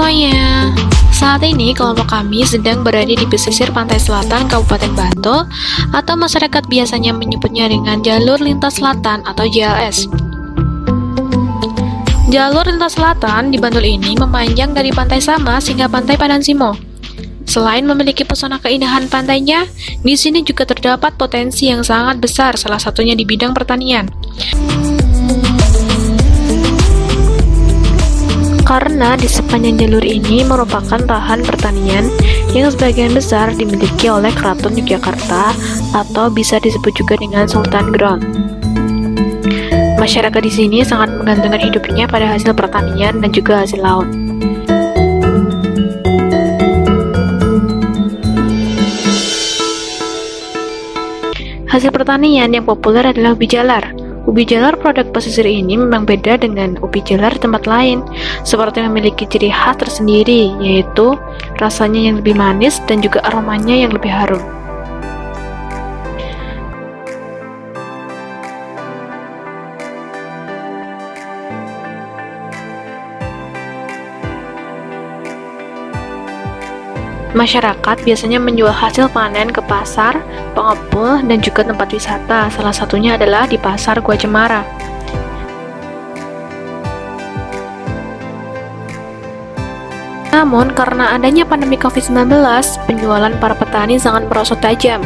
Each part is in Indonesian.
semuanya. Saat ini kelompok kami sedang berada di pesisir pantai selatan Kabupaten Bantul atau masyarakat biasanya menyebutnya dengan Jalur Lintas Selatan atau JLS. Jalur Lintas Selatan di Bantul ini memanjang dari Pantai Samas hingga Pantai Padansimo. Selain memiliki pesona keindahan pantainya, di sini juga terdapat potensi yang sangat besar, salah satunya di bidang pertanian. Karena di sepanjang jalur ini merupakan lahan pertanian yang sebagian besar dimiliki oleh Keraton Yogyakarta atau bisa disebut juga dengan Sultan Ground. Masyarakat di sini sangat menggantungkan hidupnya pada hasil pertanian dan juga hasil laut. Hasil pertanian yang populer adalah ubi jalar. Ubi jalar produk pesisir ini memang beda dengan ubi jalar tempat lain, seperti memiliki ciri khas tersendiri, yaitu rasanya yang lebih manis dan juga aromanya yang lebih harum. Masyarakat biasanya menjual hasil panen ke pasar, pengepul, dan juga tempat wisata. Salah satunya adalah di Pasar Gua Cemara. Namun, karena adanya pandemi COVID-19, penjualan para petani sangat merosot tajam.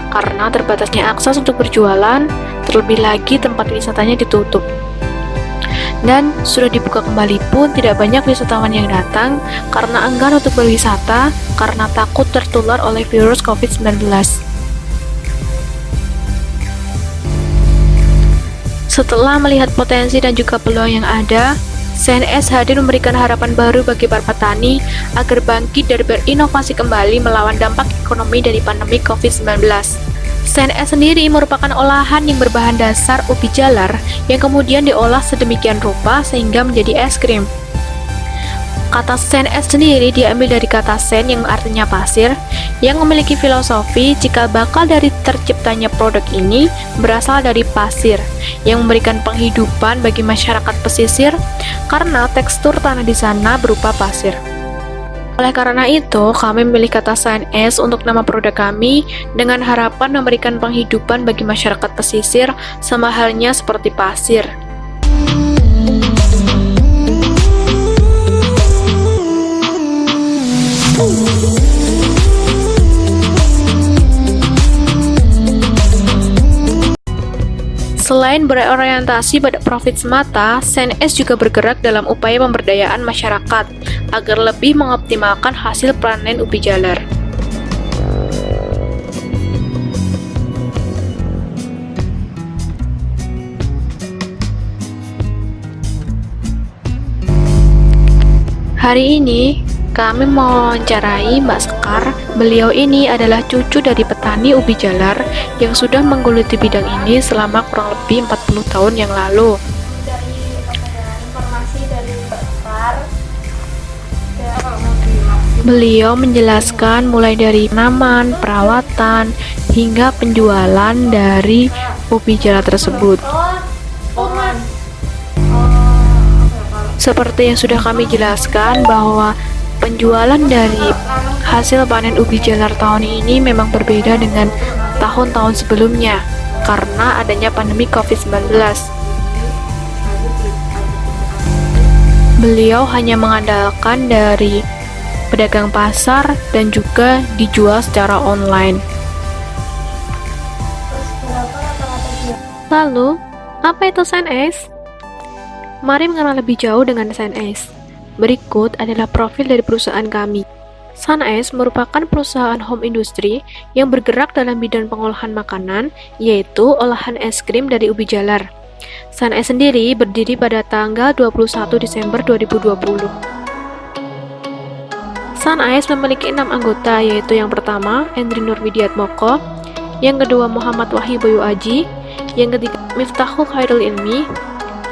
Karena terbatasnya akses untuk berjualan, terlebih lagi tempat wisatanya ditutup. Dan sudah dibuka kembali pun tidak banyak wisatawan yang datang karena enggan untuk berwisata karena takut tertular oleh virus COVID-19. Setelah melihat potensi dan juga peluang yang ada, CNS hadir memberikan harapan baru bagi para petani agar bangkit dan berinovasi kembali melawan dampak ekonomi dari pandemi COVID-19. CNS sendiri merupakan olahan yang berbahan dasar ubi jalar yang kemudian diolah sedemikian rupa sehingga menjadi es krim. Kata CNS sendiri diambil dari kata sen yang artinya pasir, yang memiliki filosofi cikal bakal dari terciptanya produk ini berasal dari pasir, yang memberikan penghidupan bagi masyarakat pesisir karena tekstur tanah di sana berupa pasir. Oleh karena itu, kami memilih kata CNS untuk nama produk kami dengan harapan memberikan penghidupan bagi masyarakat pesisir sama halnya seperti pasir. Selain berorientasi pada profit semata, CNS juga bergerak dalam upaya pemberdayaan masyarakat agar lebih mengoptimalkan hasil panen ubi jalar. Hari ini, kami mewawancarai Mbak Sekar. Beliau ini adalah cucu dari petani ubi jalar yang sudah menggeluti bidang ini selama kurang lebih 40 tahun yang lalu. Dari informasi dari Mbak Sekar, Beliau menjelaskan mulai dari tanaman, perawatan, hingga penjualan dari ubi jalar tersebut. Seperti yang sudah kami jelaskan bahwa penjualan dari hasil panen ubi jalar tahun ini memang berbeda dengan tahun-tahun sebelumnya karena adanya pandemi COVID-19. Beliau hanya mengandalkan dari pedagang pasar dan juga dijual secara online. Lalu, apa itu CNS? Mari mengenal lebih jauh dengan CNS. Berikut adalah profil dari perusahaan kami. CNS merupakan perusahaan home industry yang bergerak dalam bidang pengolahan makanan, yaitu olahan es krim dari ubi jalar. CNS sendiri berdiri pada tanggal 21 Desember 2020. CNS memiliki 6 anggota, yaitu yang pertama, Endri Nurwidiatmoko, yang kedua, Muhammad Wahyu Boyo Aji, yang ketiga, Miftahul Khairul Ilmi,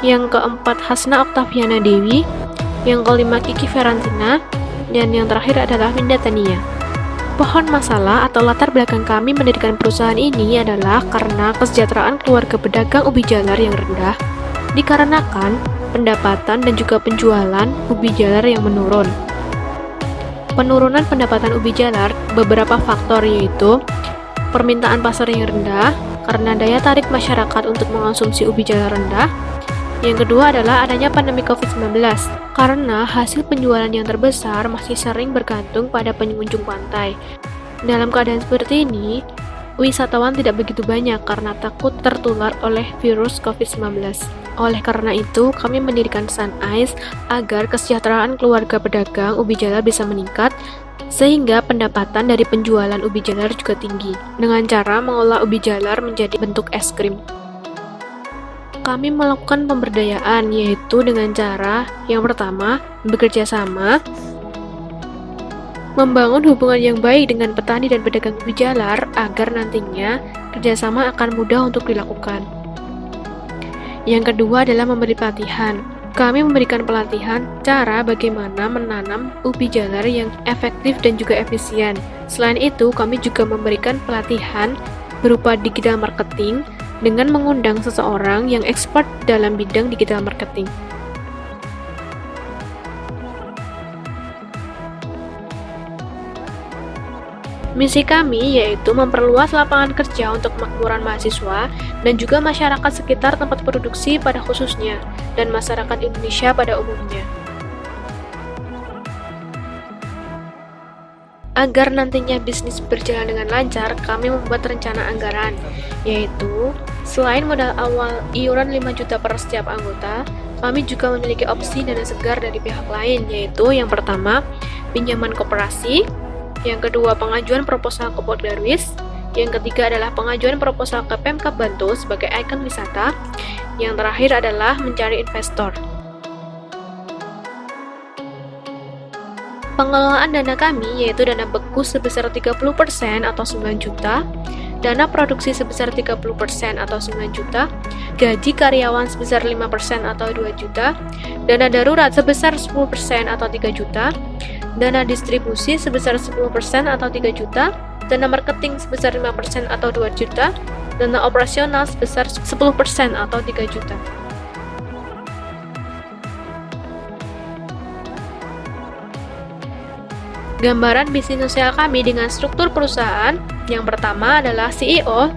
yang keempat, Hasna Oktaviana Dewi, yang kelima, Kiki Ferantina, dan yang terakhir adalah Winda Tania. Pohon masalah atau latar belakang kami mendirikan perusahaan ini adalah karena kesejahteraan keluarga pedagang ubi jalar yang rendah, dikarenakan pendapatan dan juga penjualan ubi jalar yang menurun. penurunan pendapatan ubi jalar beberapa faktor, yaitu permintaan pasar yang rendah karena daya tarik masyarakat untuk mengonsumsi ubi jalar rendah. Yang kedua adalah adanya pandemi COVID-19, karena hasil penjualan yang terbesar masih sering bergantung pada pengunjung pantai. Dalam keadaan seperti ini, wisatawan tidak begitu banyak karena takut tertular oleh virus COVID-19. Oleh karena itu, kami mendirikan Sun Ice agar kesejahteraan keluarga pedagang ubi jalar bisa meningkat, sehingga pendapatan dari penjualan ubi jalar juga tinggi, dengan cara mengolah ubi jalar menjadi bentuk es krim. Kami melakukan pemberdayaan, yaitu dengan cara yang pertama, bekerja sama, membangun hubungan yang baik dengan petani dan pedagang ubi jalar agar nantinya kerjasama akan mudah untuk dilakukan. Yang kedua adalah memberi pelatihan. Kami memberikan pelatihan cara bagaimana menanam ubi jalar yang efektif dan juga efisien. Selain itu, kami juga memberikan pelatihan berupa digital marketing dengan mengundang seseorang yang expert dalam bidang digital marketing. Misi kami yaitu memperluas lapangan kerja untuk kemakmuran mahasiswa dan juga masyarakat sekitar tempat produksi pada khususnya, dan masyarakat Indonesia pada umumnya. Agar nantinya bisnis berjalan dengan lancar, kami membuat rencana anggaran, yaitu selain modal awal iuran 5 juta per setiap anggota, kami juga memiliki opsi dana segar dari pihak lain, yaitu yang pertama, pinjaman koperasi, yang kedua, pengajuan proposal ke Poddarwis, yang ketiga adalah pengajuan proposal ke Pemkab Bantul sebagai ikon wisata, yang terakhir adalah mencari investor. Pengelolaan dana kami yaitu dana beku sebesar 30% atau 9 juta, dana produksi sebesar 30% atau 9 juta, gaji karyawan sebesar 5% atau 2 juta, dana darurat sebesar 10% atau 3 juta, dana distribusi sebesar 10% atau 3 juta, dana marketing sebesar 5% atau 2 juta, dana operasional sebesar 10% atau 3 juta. Gambaran bisnis sosial kami dengan struktur perusahaan, yang pertama adalah CEO,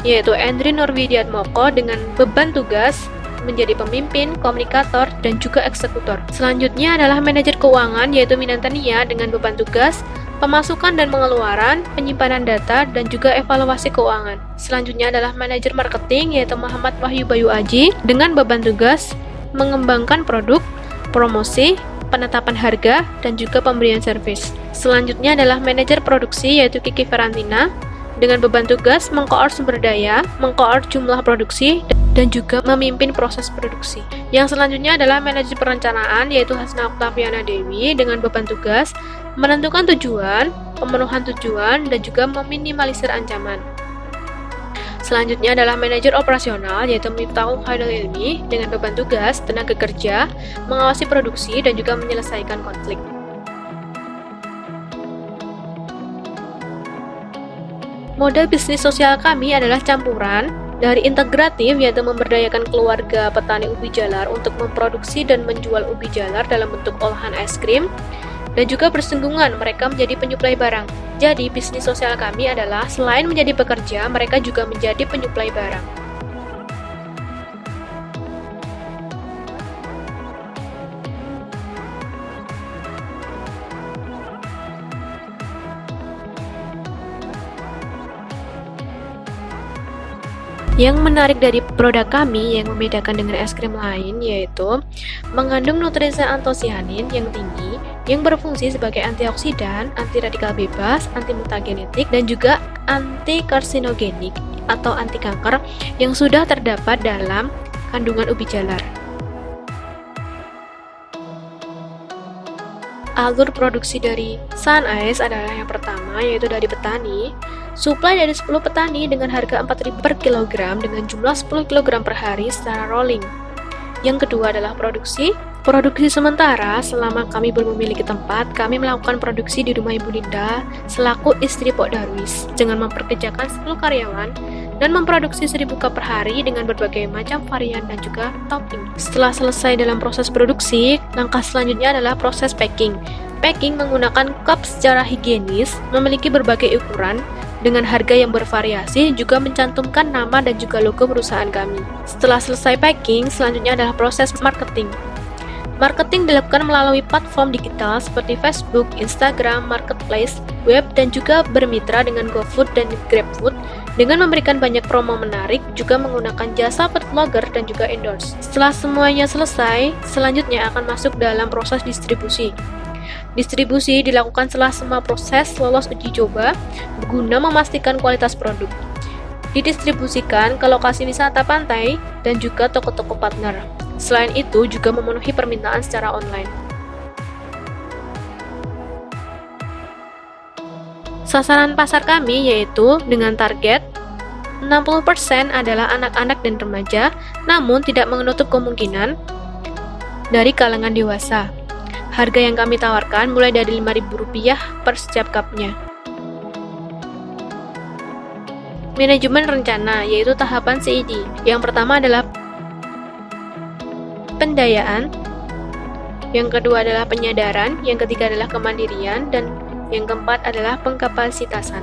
yaitu Endri Nurwidiatmoko dengan beban tugas menjadi pemimpin, komunikator, dan juga eksekutor. Selanjutnya adalah manajer keuangan, yaitu Minantania dengan beban tugas, pemasukan dan pengeluaran, penyimpanan data, dan juga evaluasi keuangan. Selanjutnya adalah manajer marketing, yaitu Muhammad Wahyu Bayu Aji dengan beban tugas, mengembangkan produk, promosi, penetapan harga, dan juga pemberian servis. Selanjutnya adalah manajer produksi, yaitu Kiki Ferantina dengan beban tugas mengkoor sumber daya, mengkoor jumlah produksi, dan juga memimpin proses produksi. Yang selanjutnya adalah manajer perencanaan, yaitu Hasna Oktaviana Dewi dengan beban tugas menentukan tujuan, pemenuhan tujuan, dan juga meminimalisir ancaman. Selanjutnya adalah manajer operasional, yaitu Miftahul Khairul Ilmi dengan beban tugas, tenaga kerja, mengawasi produksi, dan juga menyelesaikan konflik. Model bisnis sosial kami adalah campuran dari integratif, yaitu memberdayakan keluarga petani ubi jalar untuk memproduksi dan menjual ubi jalar dalam bentuk olahan es krim, dan juga bersinggungan mereka menjadi penyuplai barang. Jadi, bisnis sosial kami adalah selain menjadi pekerja, mereka juga menjadi penyuplai barang. Yang menarik dari produk kami yang membedakan dengan es krim lain yaitu mengandung nutrisi antosianin yang tinggi yang berfungsi sebagai antioksidan, anti radikal bebas, anti mutagenetik, dan juga anti karsinogenik atau anti kanker yang sudah terdapat dalam kandungan ubi jalar. Alur produksi dari Sun Ice adalah yang pertama, yaitu dari petani. Suplai dari 10 petani dengan harga 4.000 per kilogram dengan jumlah 10 kg per hari secara rolling. Yang kedua adalah produksi, Produksi sementara, selama kami belum memiliki tempat, kami melakukan produksi di rumah Ibu Linda selaku istri Pok Darwis dengan memperkerjakan 10 karyawan dan memproduksi 1000 cup per hari dengan berbagai macam varian dan juga topping. Setelah selesai dalam proses produksi, langkah selanjutnya adalah proses packing. Packing menggunakan cup secara higienis, memiliki berbagai ukuran, dengan harga yang bervariasi, juga mencantumkan nama dan juga logo perusahaan kami. Setelah selesai packing, selanjutnya adalah proses marketing. Marketing dilakukan melalui platform digital seperti Facebook, Instagram, Marketplace, web, dan juga bermitra dengan GoFood dan GrabFood dengan memberikan banyak promo menarik, juga menggunakan jasa food blogger dan juga endorse. Setelah semuanya selesai, selanjutnya akan masuk dalam proses distribusi. Distribusi dilakukan setelah semua proses lolos uji coba guna memastikan kualitas produk. Didistribusikan ke lokasi wisata pantai dan juga toko-toko partner. Selain itu, juga memenuhi permintaan secara online. Sasaran pasar kami yaitu dengan target 60% adalah anak-anak dan remaja, namun tidak menutup kemungkinan dari kalangan dewasa. Harga yang kami tawarkan mulai dari Rp5.000 per setiap cupnya. Manajemen rencana yaitu tahapan CID. Yang pertama adalah pendayaan, yang kedua adalah penyadaran, yang ketiga adalah kemandirian, dan yang keempat adalah pengkapasitasan.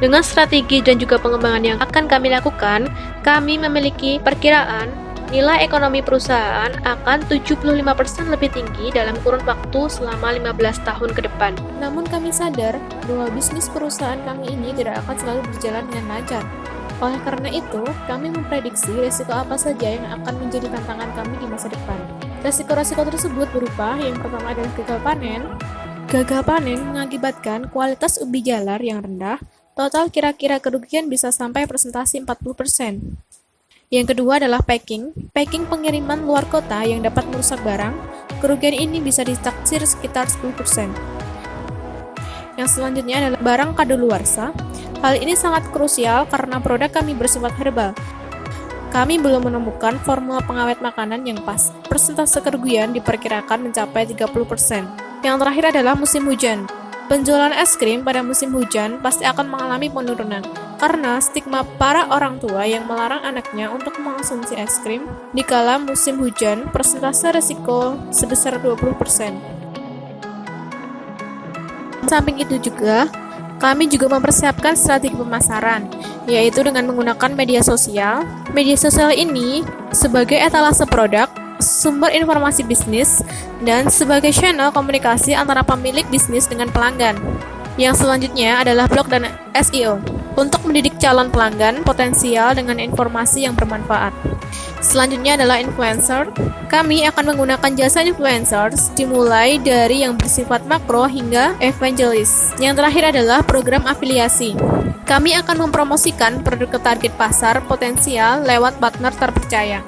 Dengan strategi dan juga pengembangan yang akan kami lakukan, kami memiliki perkiraan nilai ekonomi perusahaan akan 75% lebih tinggi dalam kurun waktu selama 15 tahun ke depan. Namun kami sadar bahwa bisnis perusahaan kami ini tidak akan selalu berjalan dengan lancar. Oleh karena itu, kami memprediksi risiko apa saja yang akan menjadi tantangan kami di masa depan. Risiko-risiko tersebut berupa yang pertama adalah gagal panen. Gagal panen mengakibatkan kualitas ubi jalar yang rendah, total kira-kira kerugian bisa sampai persentase 40%. Yang kedua adalah packing. Packing pengiriman luar kota yang dapat merusak barang, kerugian ini bisa ditaksir sekitar 10%. Yang selanjutnya adalah barang kadaluarsa. Hal ini sangat krusial karena produk kami bersifat herbal. Kami belum menemukan formula pengawet makanan yang pas. Persentase kerugian diperkirakan mencapai 30%. Yang terakhir adalah musim hujan. Penjualan es krim pada musim hujan pasti akan mengalami penurunan karena stigma para orang tua yang melarang anaknya untuk mengonsumsi es krim dikala musim hujan, persentase risiko sebesar 20%. Samping itu juga, kami juga mempersiapkan strategi pemasaran, yaitu dengan menggunakan media sosial. Media sosial ini sebagai etalase produk, sumber informasi bisnis, dan sebagai channel komunikasi antara pemilik bisnis dengan pelanggan. Yang selanjutnya adalah blog dan SEO untuk mendidik calon pelanggan potensial dengan informasi yang bermanfaat. Selanjutnya adalah influencer. Kami akan menggunakan jasa influencers dimulai dari yang bersifat makro hingga evangelis. Yang terakhir adalah program afiliasi. Kami akan mempromosikan produk ke target pasar potensial lewat partner terpercaya.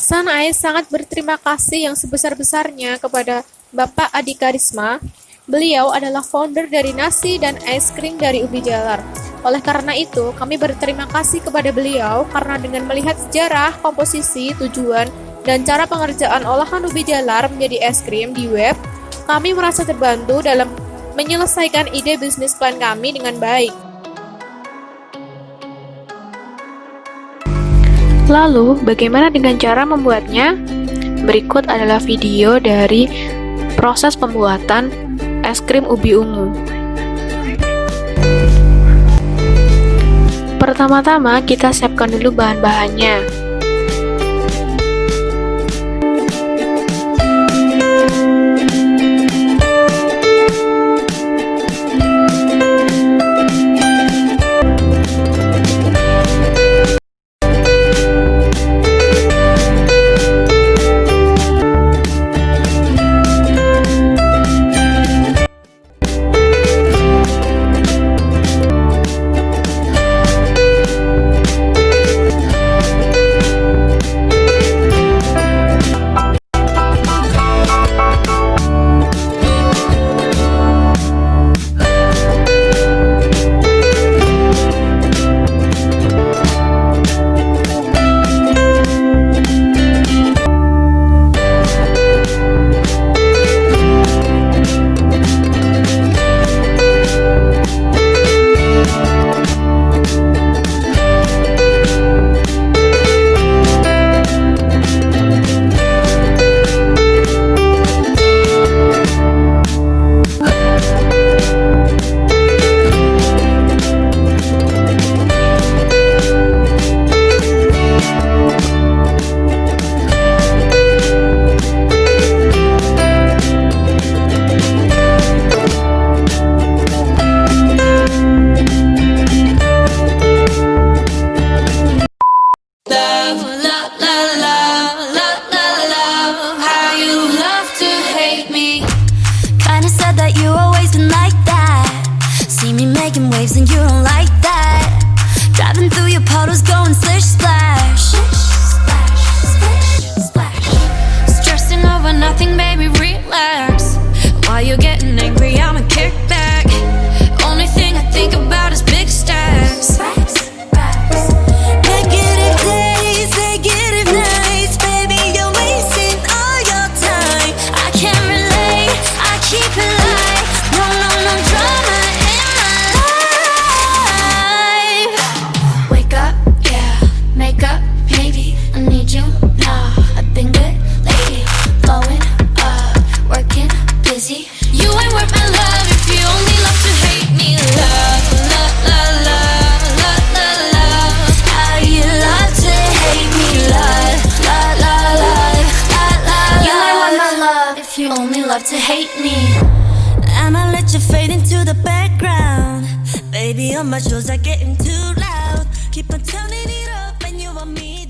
Suneye sangat berterima kasih yang sebesar-besarnya kepada Bapak Adi Karisma. Beliau adalah founder dari nasi dan es krim dari ubi jalar. Oleh karena itu, kami berterima kasih kepada beliau karena dengan melihat sejarah, komposisi, tujuan, dan cara pengerjaan olahan ubi jalar menjadi es krim di web, kami merasa terbantu dalam menyelesaikan ide bisnis plan kami dengan baik. Lalu, bagaimana dengan cara membuatnya? Berikut adalah video dari proses pembuatan es krim ubi ungu. Pertama-tama, kita siapkan dulu bahan-bahannya. nothing, baby, relax. Why you getting angry? I'ma kick back. Only thing I think about is big stacks. Negative days, negative nights, baby, you're wasting all your time. I can't relate, I keep it light. No, no, no drama in my life. Wake up, yeah, make up, maybe I need you now. I've been good lately, blowing up, working busy. You ain't worth my love if you only love to hate me. Love, love, love, love, love, love, love. How you love to hate me. Love, love, love, love, love, love. You ain't worth my love if you only love to hate me. I'ma let you fade into the background. Baby, all my shows are getting too loud. Keep on turning it up and you want me